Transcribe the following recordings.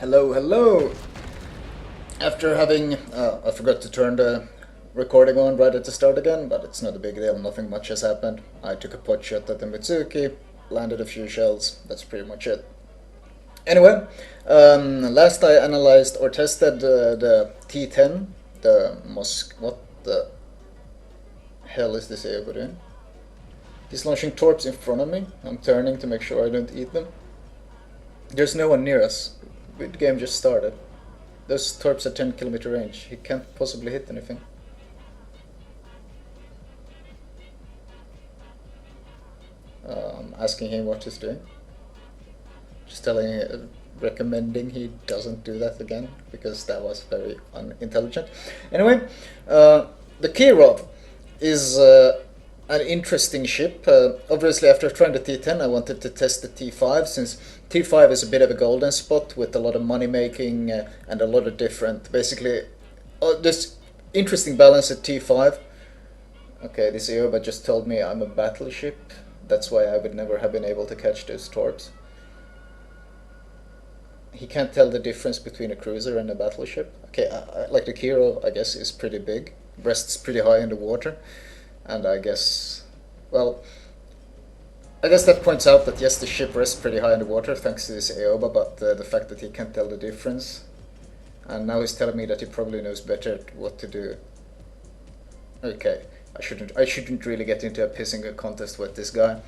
Hello, hello! After having, I forgot to turn the recording on right at the start again, but it's not a big deal, nothing much has happened. I took a pot shot at the Mitsuki, landed a few shells, that's pretty much it. Anyway, last I analyzed or tested the T10, the what the hell is this AO doing? He's launching torps in front of me, I'm turning to make sure I don't eat them. There's no one near us, the game just started. Those torps are 10 km range. He can't possibly hit anything. Asking him what he's doing. Just recommending he doesn't do that again, because that was very unintelligent. Anyway, the Kirov is an interesting ship. Obviously, after trying the T10, I wanted to test the T5, since T5 is a bit of a golden spot with a lot of money making and a lot of different, basically, this interesting balance at T5. Okay, this Ioba just told me I'm a battleship. That's why I would never have been able to catch those torps. He can't tell the difference between a cruiser and a battleship. Okay, like the Kirov, I guess, is pretty big. Rests pretty high in the water. And I guess, well, I guess that points out that yes, the ship rests pretty high in the water thanks to this Aoba, but the fact that he can't tell the difference. And now he's telling me that he probably knows better what to do. Okay, I shouldn't really get into a pissing contest with this guy.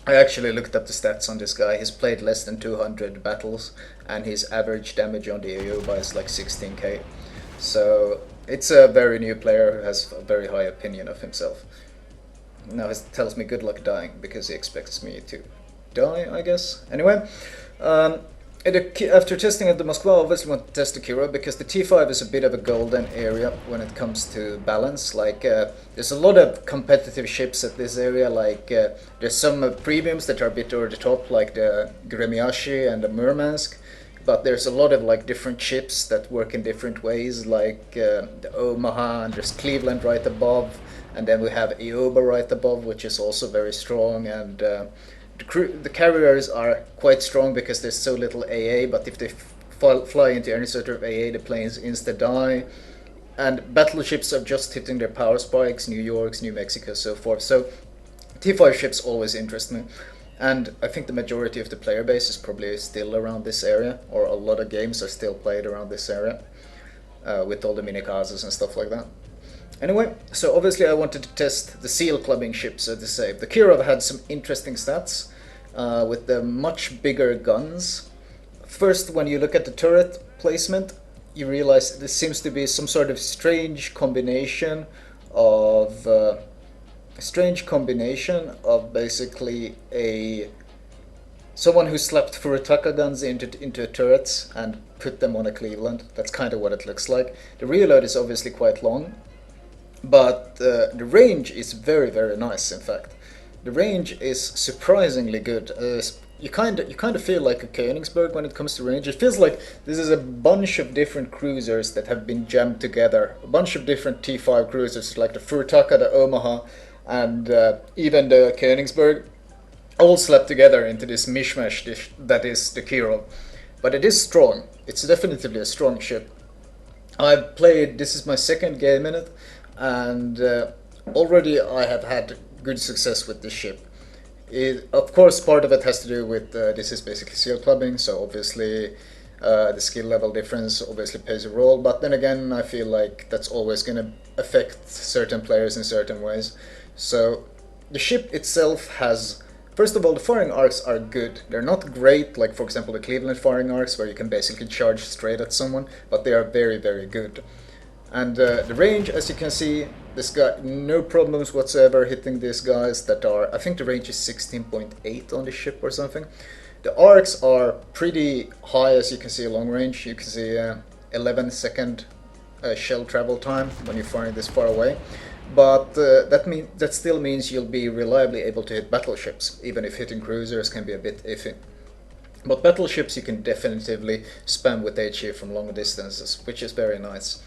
I actually looked up the stats on this guy. He's played less than 200 battles, and his average damage on the Aoba is like 16k. So it's a very new player who has a very high opinion of himself. Now he tells me good luck dying, because he expects me to die, I guess. Anyway, after testing at the Moskva, I obviously want to test the Kirov, because the T5 is a bit of a golden area when it comes to balance. Like, there's a lot of competitive ships at this area. Like, there's some premiums that are a bit over the top, like the Gremyashi and the Murmansk. But there's a lot of like different ships that work in different ways, like the Omaha, and there's Cleveland right above, and then we have Ioba right above, which is also very strong, and the carriers are quite strong because there's so little AA, but if they fly into any sort of AA, the planes insta die. And battleships are just hitting their power spikes, New York's, New Mexico, so forth. So T5 ships always interest me. And I think the majority of the player base is probably still around this area, or a lot of games are still played around this area, with all the minikazes and stuff like that. Anyway, so obviously I wanted to test the seal clubbing ship, so to say. The Kirov had some interesting stats, with the much bigger guns. First, when you look at the turret placement, you realize this seems to be some sort of strange combination of basically someone who slapped Furutaka guns into turrets and put them on a Cleveland. That's kind of what it looks like. The reload is obviously quite long, but the range is very, very nice. In fact, the range is surprisingly good. You kind of feel like a Königsberg when it comes to range. It feels like this is a bunch of different cruisers that have been jammed together. A bunch of different T5 cruisers, like the Furutaka, the Omaha, and even the Königsberg, all slapped together into this mishmash that is the Kirov. But it is strong. It's definitely a strong ship. I've played, this is my second game in it, and already I have had good success with this ship. Of course, part of it has to do with this is basically seal clubbing, so obviously the skill level difference obviously plays a role, but then again I feel like that's always going to affect certain players in certain ways. So the ship itself has, first of all, the firing arcs are good. They're not great, like for example the Cleveland firing arcs where you can basically charge straight at someone, but they are very, very good. And the range, as you can see, this guy, no problems whatsoever hitting these guys that are, I think the range is 16.8 on the ship or something. The arcs are pretty high, as you can see, long range. You can see 11-second shell travel time when you're firing this far away. But that still means you'll be reliably able to hit battleships, even if hitting cruisers can be a bit iffy. But battleships you can definitively spam with HE from long distances, which is very nice.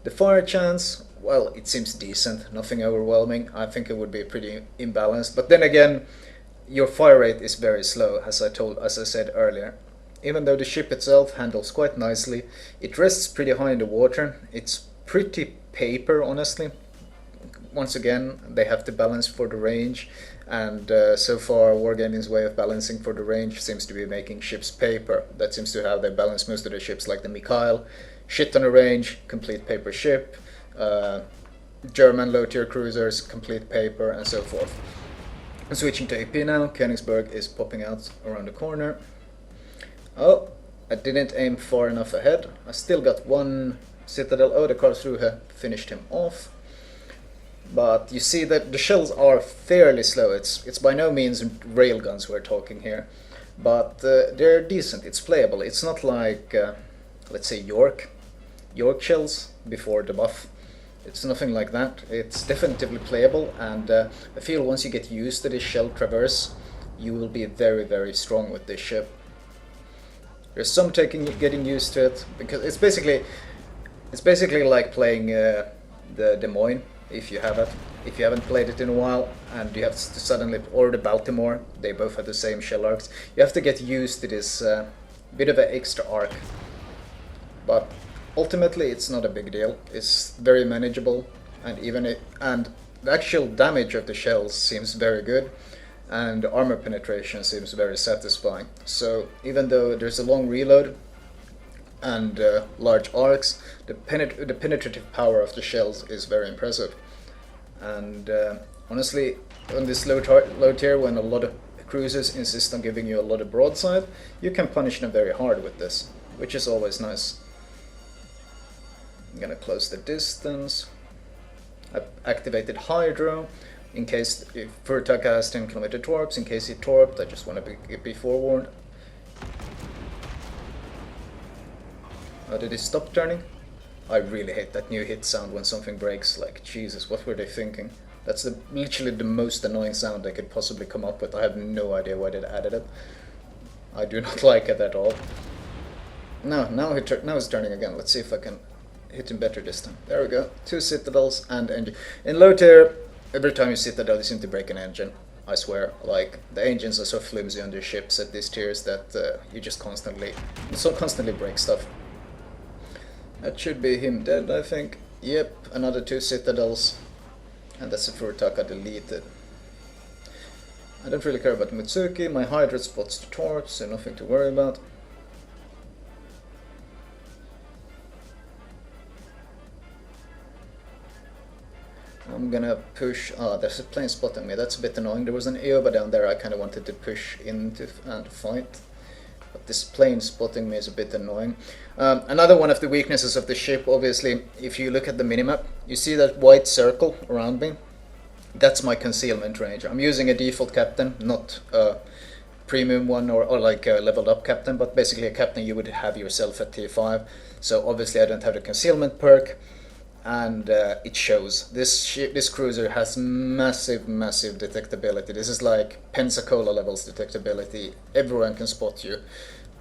The fire chance, well, it seems decent, nothing overwhelming. I think it would be pretty imbalanced, but then again, your fire rate is very slow, as I said earlier. even though the ship itself handles quite nicely. It rests pretty high in the water. It's pretty paper, honestly. Once again, they have to balance for the range, and so far Wargaming's way of balancing for the range seems to be making ships paper. That seems to how they balance most of the ships, like the Mikhail. Shit on the range, complete paper ship. German low-tier cruisers, complete paper, and so forth. I'm switching to AP now. Königsberg is popping out around the corner. Oh, I didn't aim far enough ahead. I still got one citadel. Oh, the Karlsruhe finished him off. But you see that the shells are fairly slow. It's by no means railguns we're talking here, but they're decent. It's playable. It's not like, let's say, York shells before the buff. It's nothing like that. It's definitively playable, and I feel once you get used to this shell traverse, you will be very, very strong with this ship. There's some getting used to it, because it's basically like playing the Des Moines, if you haven't played it in a while, and you have to suddenly, or the Baltimore, they both have the same shell arcs. You have to get used to this bit of an extra arc, but ultimately it's not a big deal. It's very manageable, and the actual damage of the shells seems very good, and the armor penetration seems very satisfying. So even though there's a long reload and large arcs, the penetrative power of the shells is very impressive. And honestly, on this low tier, when a lot of cruisers insist on giving you a lot of broadside, you can punish them very hard with this, which is always nice. I'm gonna close the distance. I've activated Hydro in case if Furtaka has 10-kilometer torps. In case he torped, I just want to be forewarned. Oh, did he stop turning? I really hate that new hit sound when something breaks. Like, Jesus, what were they thinking? That's literally the most annoying sound they could possibly come up with. I have no idea why they added it. I do not like it at all. No, now he's turning again. Let's see if I can hit him better this time. There we go. 2 citadels and engine. In low tier, every time you citadel, you seem to break an engine. I swear. Like, the engines are so flimsy on their ships at these tiers that you just constantly break stuff. That should be him dead, I think. Yep, another 2 citadels. And that's a Furutaka deleted. I don't really care about Mutsuki. My Hydra spots the torps, so nothing to worry about. I'm gonna push. There's a plane spotting me. That's a bit annoying. There was an Eoba down there I kind of wanted to push into and fight. But this plane spotting me is a bit annoying. Another one of the weaknesses of the ship, obviously, if you look at the minimap, you see that white circle around me? That's my concealment range. I'm using a default captain, not a premium one or like a leveled up captain, but basically a captain you would have yourself at tier 5. So obviously I don't have the concealment perk, and it shows. This cruiser has massive detectability. This is like Pensacola levels detectability. Everyone can spot you.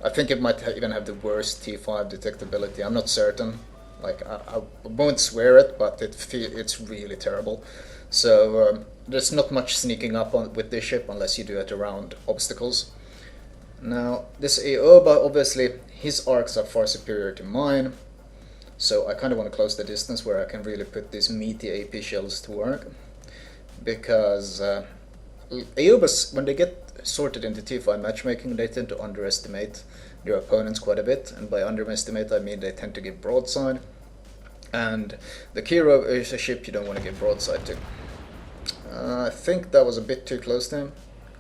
I think it might even have the worst T5 detectability. I'm not certain. Like I won't swear it, but it's really terrible. So there's not much sneaking up with this ship unless you do it around obstacles. Now this Aoba, obviously his arcs are far superior to mine. So I kind of want to close the distance where I can really put these meaty AP shells to work. Because Aobas, when they get sorted into T5 matchmaking, they tend to underestimate their opponents quite a bit. And by underestimate, I mean they tend to give broadside. And the Kirov is a ship you don't want to give broadside to. I think that was a bit too close to him.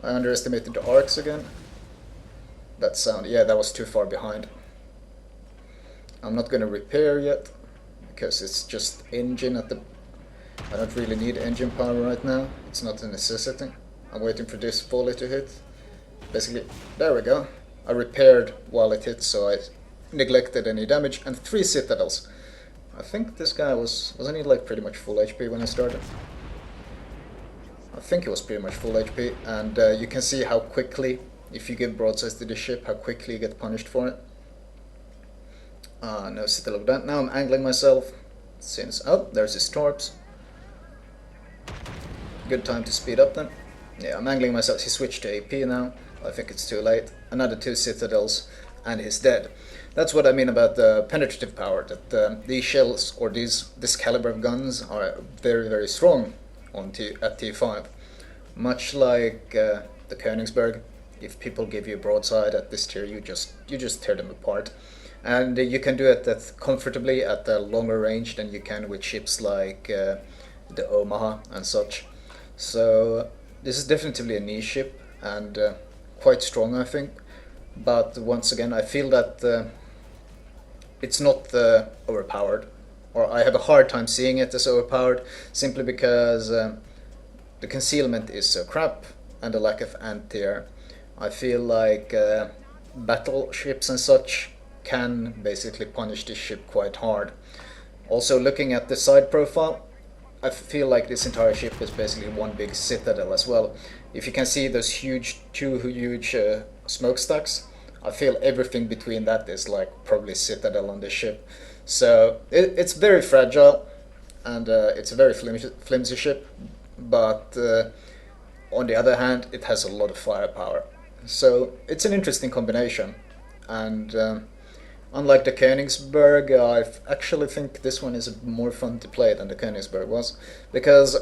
I underestimated the arcs again. Yeah, that was too far behind. I'm not going to repair yet, because it's just engine I don't really need engine power right now. It's not a necessity. I'm waiting for this volley to hit. Basically, there we go. I repaired while it hit, so I neglected any damage. And 3 citadels. I think this guy wasn't he like pretty much full HP when I started? I think he was pretty much full HP, and you can see how quickly, if you give broadsides to the ship, how quickly you get punished for it. No citadel of that. Now I'm angling myself, since, oh, there's his torps. Good time to speed up then. Yeah, I'm angling myself. He switched to AP now. I think it's too late. Another 2 citadels. and he's dead. That's what I mean about the penetrative power, that these shells or this caliber of guns are very, very strong at T5. Much like the Königsberg, if people give you a broadside at this tier, you just tear them apart. And you can do it comfortably at a longer range than you can with ships like the Omaha and such. So this is definitely a niche ship and quite strong, I think. But once again, I feel that it's not overpowered, or I have a hard time seeing it as overpowered, simply because the concealment is so crap and the lack of anti-air. I feel like battleships and such can basically punish this ship quite hard. Also, looking at the side profile, I feel like this entire ship is basically one big citadel as well. If you can see those two huge smokestacks, I feel everything between that is like probably citadel on this ship. So it's very fragile, and it's a very flimsy ship, but on the other hand, it has a lot of firepower. So it's an interesting combination, and unlike the Königsberg, I actually think this one is more fun to play than the Königsberg was, because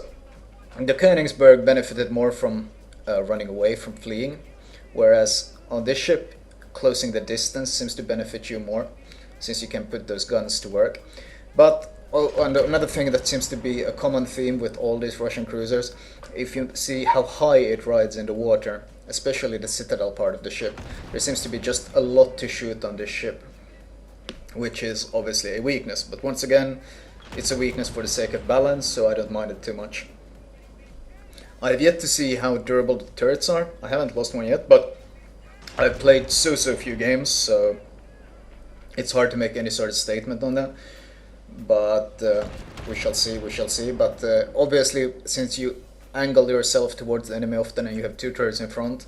the Königsberg benefited more from running away from fleeing, whereas on this ship, closing the distance seems to benefit you more, since you can put those guns to work. But and another thing that seems to be a common theme with all these Russian cruisers, if you see how high it rides in the water, especially the citadel part of the ship, there seems to be just a lot to shoot on this ship, which is obviously a weakness. But once again, it's a weakness for the sake of balance, so I don't mind it too much. I have yet to see how durable the turrets are. I haven't lost one yet, but I've played so few games, so it's hard to make any sort of statement on that. But we shall see. But obviously, since you angle yourself towards the enemy often and you have two turrets in front,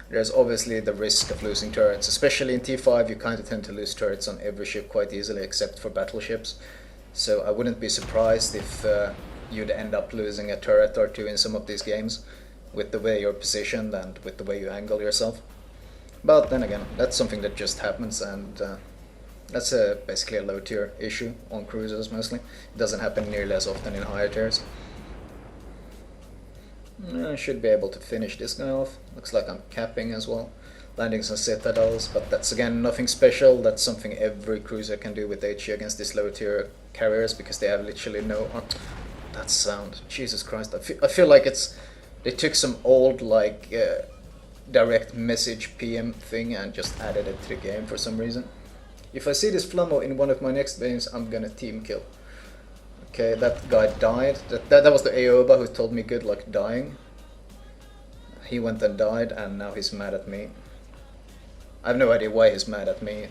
there's obviously the risk of losing turrets. Especially in T5, you kind of tend to lose turrets on every ship quite easily, except for battleships. So I wouldn't be surprised if you'd end up losing a turret or two in some of these games, with the way you're positioned and with the way you angle yourself. But then again, that's something that just happens, and that's basically a low tier issue on cruisers mostly. It doesn't happen nearly as often in higher tiers. I should be able to finish this guy off. Looks like I'm capping as well. Landing some citadels, but that's again nothing special. That's something every cruiser can do with HE against these low tier carriers, because they have literally no... that sound. Jesus Christ. I feel like they took some old like direct message PM thing and just added it to the game for some reason. If I see this Flamu in one of my next games, I'm gonna team kill. Okay, that guy died. That was the Aoba who told me good luck dying. He went and died, and now he's mad at me. I have no idea why he's mad at me.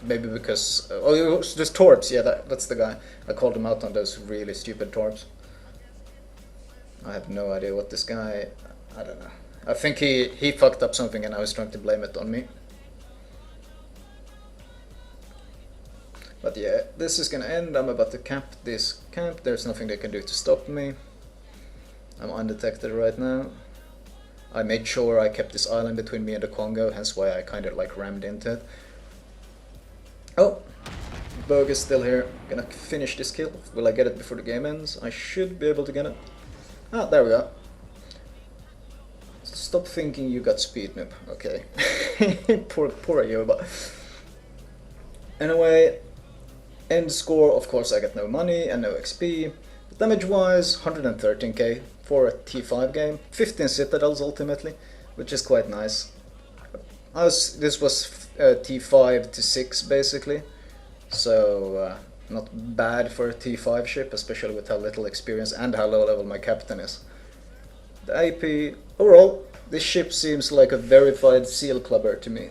Maybe because... oh, there's Torps. Yeah, that's the guy. I called him out on those really stupid Torps. I have no idea what this guy... I don't know. I think he fucked up something and I was trying to blame it on me. But yeah, this is gonna end. I'm about to cap this camp. There's nothing they can do to stop me. I'm undetected right now. I made sure I kept this island between me and the Congo, hence why I kind of like rammed into it. Oh, Berg is still here. Gonna finish this kill. Will I get it before the game ends? I should be able to get it. Ah, there we go. Stop thinking you got speed, noob. Okay. poor Ayoba. Anyway, end score, of course I get no money and no XP. Damage wise, 113k for a T5 game. 15 citadels ultimately, which is quite nice. This was T5 to 6 basically, so not bad for a T5 ship, especially with how little experience and how low level my captain is. The AP, overall, this ship seems like a verified Sealclubber to me.